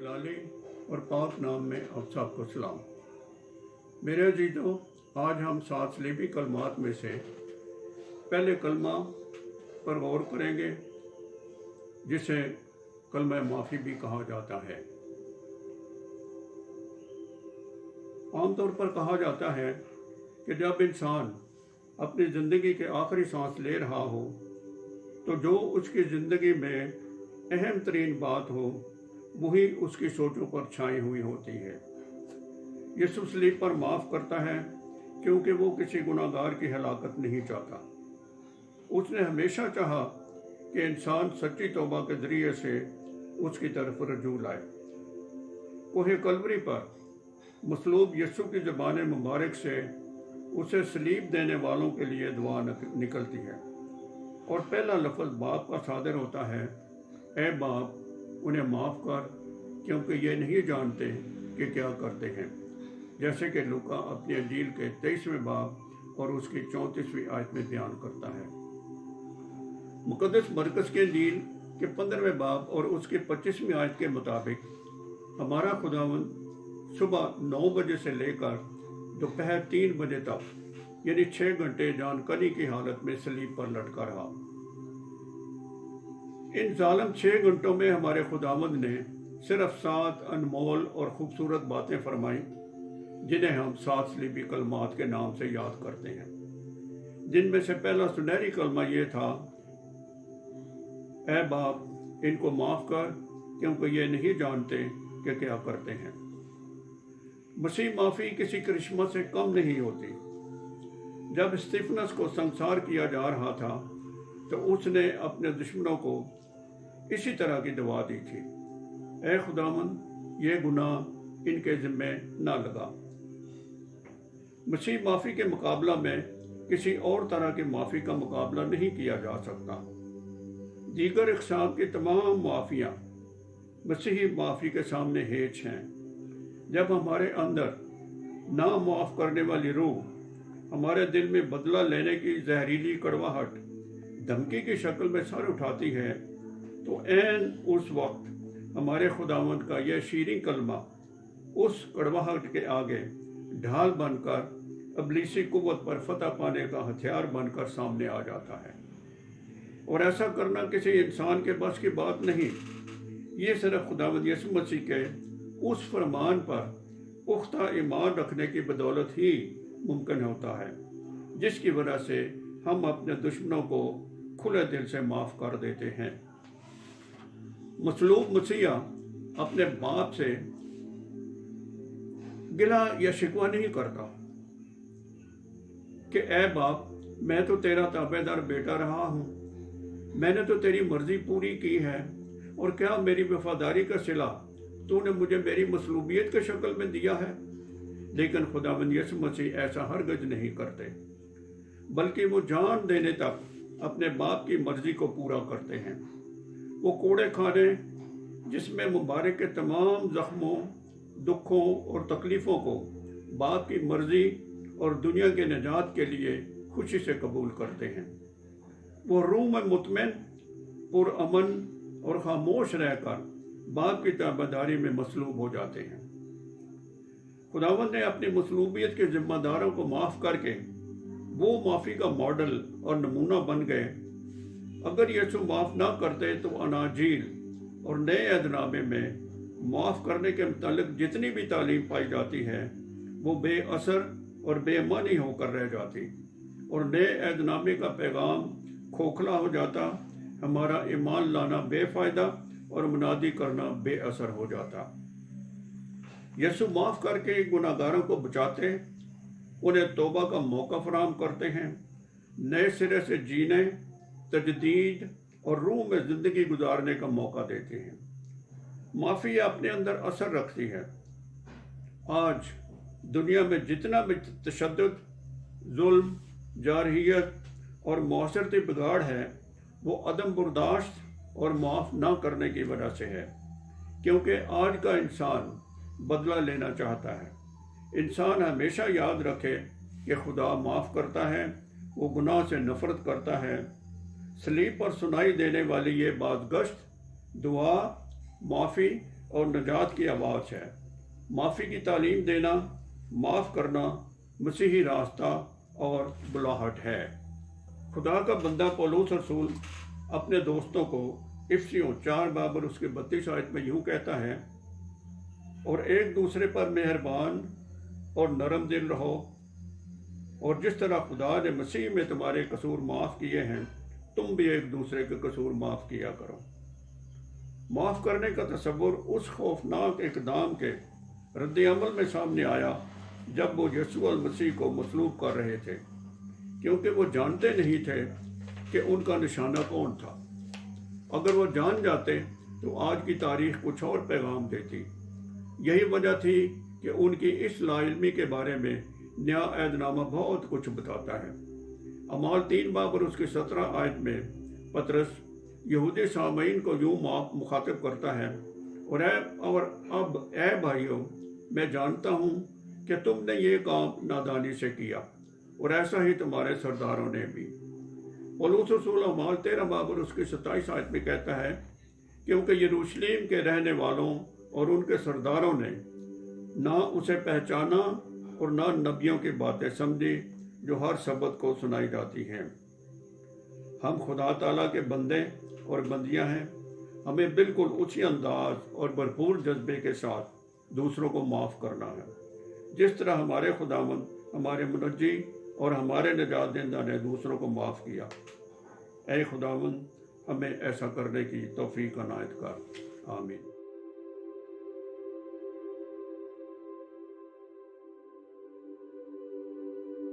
जलाली और पाक नाम में आप सबको सलाम। मेरे अजीजों, आज हम 7 सलीबी कलमात में से पहले कलमा पर गौर करेंगे, जिसे कलमा माफ़ी भी कहा जाता है। आमतौर पर कहा जाता है कि जब इंसान अपनी ज़िंदगी के आखिरी सांस ले रहा हो तो जो उसकी ज़िंदगी में अहम तरीन बात हो वही उसकी सोचों पर छाई हुई होती है। यीशु सलीब पर माफ़ करता है क्योंकि वो किसी गुनाहगार की हलाकत नहीं चाहता। उसने हमेशा चाहा कि इंसान सच्ची तौबा के ज़रिए से उसकी तरफ रजू लाए। कोहे कलवरी पर मसलूब यीशु की ज़बान मुबारक से उसे सलीब देने वालों के लिए दुआ निकलती है और पहला लफ्ज़ बाप का सादर होता है, ए बाप उन्हें माफ़ कर क्योंकि ये नहीं जानते कि क्या करते हैं, जैसे कि लूका अपनी अंजील के 23वें बाब और उसकी 34वीं आयत में बयान करता है। मुक़द्दस मरकज़ के अंजील के 15वें बाब और उसकी 25वीं आयत के मुताबिक हमारा खुदावंद सुबह 9 बजे से लेकर दोपहर 3 बजे तक यानी 6 घंटे जानकनी की हालत में सलीब पर लटका रहा। इन जालिम 6 घंटों में हमारे खुदावंद ने सिर्फ 7 अनमोल और खूबसूरत बातें फरमाई, जिन्हें हम 7 सलीबी कलमात के नाम से याद करते हैं। जिनमें से पहला सुनहरी कलमा ये था, ऐ बाप इनको माफ़ कर क्योंकि ये नहीं जानते कि क्या करते हैं। मसीह माफ़ी किसी करिश्मा से कम नहीं होती। जब स्तिफनस को संसार किया जा रहा था तो उसने अपने दुश्मनों को इसी तरह की दुआ दी थी, ऐ खुदावंद ये गुनाह इनके ज़िम्मे ना लगा। मसीह माफ़ी के मुकाबला में किसी और तरह की माफ़ी का मुकाबला नहीं किया जा सकता। दीगर इक़साम की तमाम माफ़ियाँ मसीही माफ़ी के सामने हेच हैं। जब हमारे अंदर ना माफ़ करने वाली रूह हमारे दिल में बदला लेने की जहरीली कड़वाहट धमकी की शक्ल में सर उठाती है तो ऐन उस वक्त हमारे खुदावंद का यह शीरीं कलमा उस कड़वाहट के आगे ढाल बनकर अबलीसी कुव्वत पर फतह पाने का हथियार बनकर सामने आ जाता है। और ऐसा करना किसी इंसान के बस की बात नहीं, ये सिर्फ खुदावंद यीशु मसीह के उस फरमान पर पुख्ता ईमान रखने की बदौलत ही मुमकिन होता है, जिसकी वजह से हम अपने दुश्मनों को खुले दिल से माफ़ कर देते हैं। मसलूब मसीहा अपने बाप से गिला या शिकवा नहीं करता कि ऐ बाप मैं तो तेरा ताबेदार बेटा रहा हूँ, मैंने तो तेरी मर्जी पूरी की है और क्या मेरी वफादारी का सिला तूने मुझे मेरी मसलूबियत के शक्ल में दिया है। लेकिन खुदावंद यीशु मसीह ऐसा हरगिज़ नहीं करते, बल्कि वो जान देने तक अपने बाप की मर्जी को पूरा करते हैं। वो कोड़े खाने जिसमें मुबारक के तमाम ज़ख्मों, दुखों और तकलीफ़ों को बाप की मर्जी और दुनिया के निजात के लिए खुशी से कबूल करते हैं। वो रूह में मुतमईन, पुरअमन और खामोश रहकर बाप की ताबेदारी में मसलूब हो जाते हैं। खुदावंद ने अपनी मसलूबियत के जिम्मेदारों को माफ़ करके वो माफ़ी का मॉडल और नमूना बन गए। अगर यीशु माफ़ ना करते तो अनाजील और नए अहदनामे में माफ़ करने के मुतालिक जितनी भी तालीम पाई जाती है वो बेअसर और बेमानी होकर रह जाती और नए अहदनामे का पैगाम खोखला हो जाता। हमारा ईमान लाना बेफ़ायदा और मुनादी करना बेअसर हो जाता। यीशु माफ़ करके गुनाहगारों को बचाते, उन्हें तौबा का मौका फराहम करते हैं, नए सिरे से जीने, तजदीद और रूह में ज़िंदगी गुजारने का मौका देते हैं। माफ़ी अपने अंदर असर रखती है। आज दुनिया में जितना भी तशद्दुद, जुल्म, जारहियत और मौसरती बिगाड़ है वो अदम बर्दाश्त और माफ़ ना करने की वजह से है, क्योंकि आज का इंसान बदला लेना चाहता है। इंसान हमेशा याद रखे कि खुदा माफ़ करता है, वो गुनाह से नफ़रत करता है। सलीब पर सुनाई देने वाली ये बाज़गश्त, दुआ, माफ़ी اور نجات کی آواز ہے۔ معافی کی تعلیم دینا، معاف کرنا مسیحی راستہ اور بلاہٹ ہے۔ خدا کا بندہ پولس رسول اپنے دوستوں کو افسیوں 4 باب اور اس کے 32 آیت میں یوں کہتا ہے، اور ایک دوسرے پر مہربان اور نرم دل رہو، اور جس طرح خدا نے مسیح میں تمہارے قصور معاف کیے ہیں، تم بھی ایک دوسرے کے قصور معاف کیا کرو۔ معاف کرنے کا تصور اس خوفناک اقدام کے رد عمل میں سامنے آیا جب وہ یسوع المسیح کو مصلوب کر رہے تھے، کیونکہ وہ جانتے نہیں تھے کہ ان کا نشانہ کون تھا۔ اگر وہ جان جاتے تو آج کی تاریخ کچھ اور پیغام دیتی۔ یہی وجہ تھی کہ ان کی اس لا علمی کے بارے میں نیا عہد نامہ بہت کچھ بتاتا ہے۔ اعمال 3 باب اور اس کی 17 آیت میں پطرس یہودی سامعین کو یوں مخاطب کرتا ہے، اور اب اے بھائیو، میں جانتا ہوں کہ تم نے یہ کام نادانی سے کیا، اور ایسا ہی تمہارے سرداروں نے بھی۔ پولس رسول اعمال 13 باب اور اس کی 27 آیت میں کہتا ہے، کیونکہ یروشلم کے رہنے والوں اور ان کے سرداروں نے نہ اسے پہچانا اور نہ نبیوں کی باتیں سمجھی جو ہر سبت کو سنائی جاتی ہیں۔ ہم خدا تعالیٰ کے بندے اور بندیاں ہیں۔ ہمیں بالکل اسی انداز اور بھرپور جذبے کے ساتھ دوسروں کو معاف کرنا ہے، جس طرح ہمارے خداوند، ہمارے منجی اور ہمارے نجات دہندہ نے دوسروں کو معاف کیا۔ اے خداوند، ہمیں ایسا کرنے کی توفیق عنایت کر۔ آمین۔